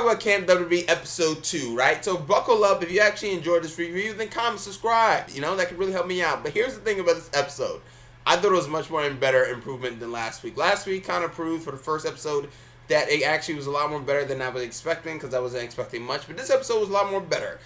talk about Camp WWE episode 2, right? So buckle up. If you actually enjoyed this review, then comment, subscribe. That could really help me out. But here's the thing about this episode. I thought it was much more and better improvement than last week. Last week kind of proved for the first episode that it actually was a lot more better than I was expecting, because I wasn't expecting much. But this episode was a lot more better.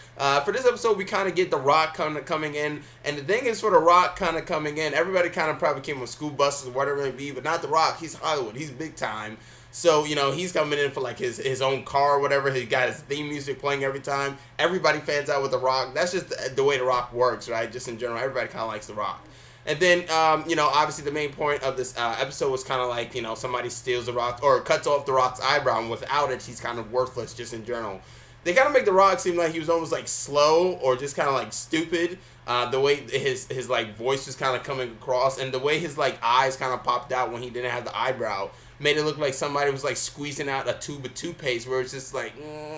For this episode, we kind of get The Rock kind of coming in. And the thing is, for The Rock kind of coming in, everybody kind of probably came with school buses or whatever it may be, but not The Rock. He's Hollywood. He's big time. So, he's coming in for like his own car or whatever. He got his theme music playing every time. Everybody fans out with The Rock. That's just the way The Rock works, right? Just in general, everybody kind of likes The Rock. And then, obviously the main point of this episode was kind of like, somebody steals The Rock or cuts off The Rock's eyebrow, and without it, he's kind of worthless just in general. They kind of make The Rock seem like he was almost like slow or just kind of like stupid. The way his like voice was kind of coming across, and the way his like eyes kind of popped out when he didn't have the eyebrow made it look like somebody was like squeezing out a tube of toothpaste, where it's just like,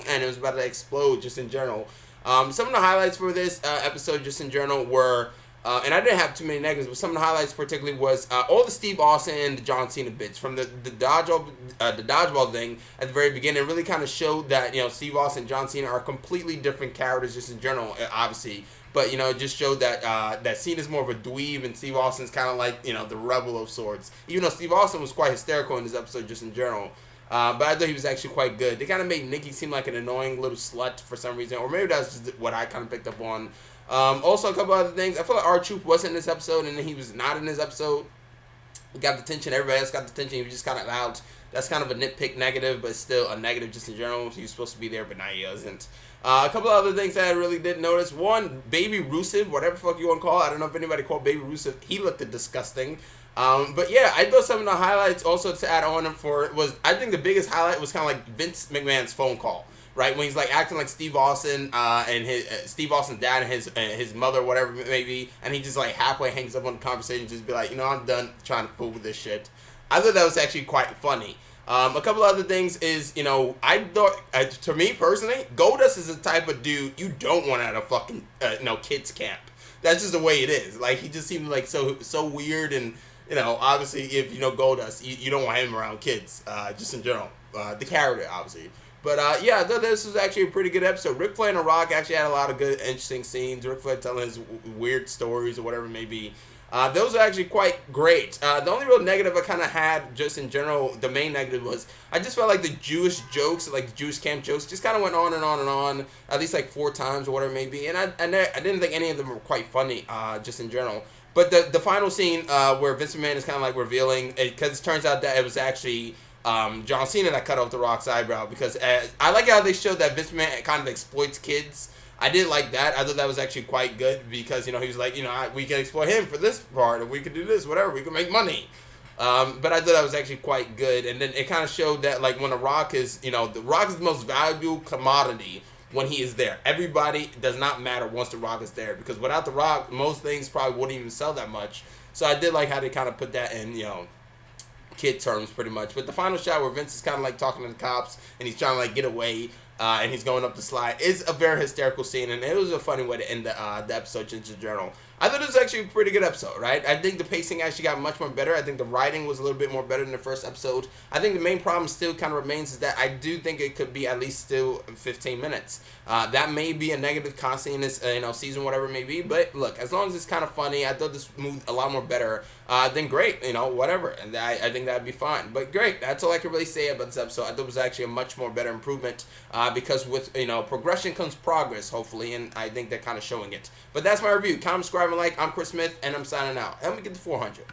and it was about to explode just in general. Some of the highlights for this episode just in general were, and I didn't have too many negatives, but some of the highlights particularly was all the Steve Austin and the John Cena bits from the dodgeball thing at the very beginning. It really kind of showed that Steve Austin and John Cena are completely different characters just in general, obviously. But it just showed that that Cena's more of a dweeb, and Steve Austin's kind of like the rebel of sorts. Even though Steve Austin was quite hysterical in this episode just in general. But I thought he was actually quite good. They kind of made Nikki seem like an annoying little slut for some reason, or maybe that's just what I kind of picked up on. Also, a couple other things. I feel like R-Truth wasn't in this episode, and then he was not in this episode. He got the attention. Everybody else got the attention. He was just kind of out. That's kind of a nitpick negative, but still a negative just in general. He was supposed to be there, but now he isn't. A couple of other things that I really didn't notice. One, Baby Rusev, whatever the fuck you want to call it. I don't know if anybody called Baby Rusev. He looked disgusting. But yeah, I thought some of the highlights also to add on for was, I think the biggest highlight was kind of like Vince McMahon's phone call. Right, when he's like acting like Steve Austin and his Steve Austin's dad and his mother, whatever it may be, and he just like halfway hangs up on the conversation, just be like, I'm done trying to fool with this shit. I thought that was actually quite funny. A couple other things is, I thought, to me personally, Goldust is the type of dude you don't want at a fucking kids camp. That's just the way it is. Like, he just seemed like so weird, and obviously if Goldust, you don't want him around kids, just in general. The character, obviously. But, yeah, I thought this was actually a pretty good episode. Ric Flair and The Rock actually had a lot of good, interesting scenes. Ric Flair telling his weird stories or whatever it may be. Those are actually quite great. The only real negative I kind of had, just in general, the main negative was, I just felt like the Jewish jokes, like the Jewish camp jokes, just kind of went on and on and on, at least like 4 times or whatever it may be. And I didn't think any of them were quite funny, just in general. But the final scene where Vince McMahon is kind of like revealing, because it turns out that it was actually John Cena that cut off The Rock's eyebrow, because I like how they showed that Vince McMahon kind of exploits kids. I did like that. I thought that was actually quite good, because he was like, we can exploit him for this part, or we could do this, whatever, we can make money. But I thought that was actually quite good. And then it kind of showed that, like, when The Rock is, The Rock is the most valuable commodity when he is there. Everybody, does not matter once The Rock is there, because without The Rock, most things probably wouldn't even sell that much. So I did like how they kind of put that in, kid terms pretty much. But the final shot where Vince is kind of like talking to the cops and he's trying to like get away, and he's going up the slide, is a very hysterical scene, and it was a funny way to end the episode just in general. I thought it was actually a pretty good episode, right? I think the pacing actually got much more better. I think the writing was a little bit more better than the first episode. I think the main problem still kind of remains is that I do think it could be at least still 15 minutes. That may be a negative constantly in this season, whatever it may be. But look, as long as it's kind of funny, I thought this moved a lot more better. Then great, whatever. And I think that'd be fine. But great, that's all I can really say about this episode. I thought it was actually a much more better improvement, because with progression comes progress, hopefully, and I think they're kind of showing it. But that's my review. Comment, subscribe, and like. I'm Chris Smith, and I'm signing out. Help me get to 400.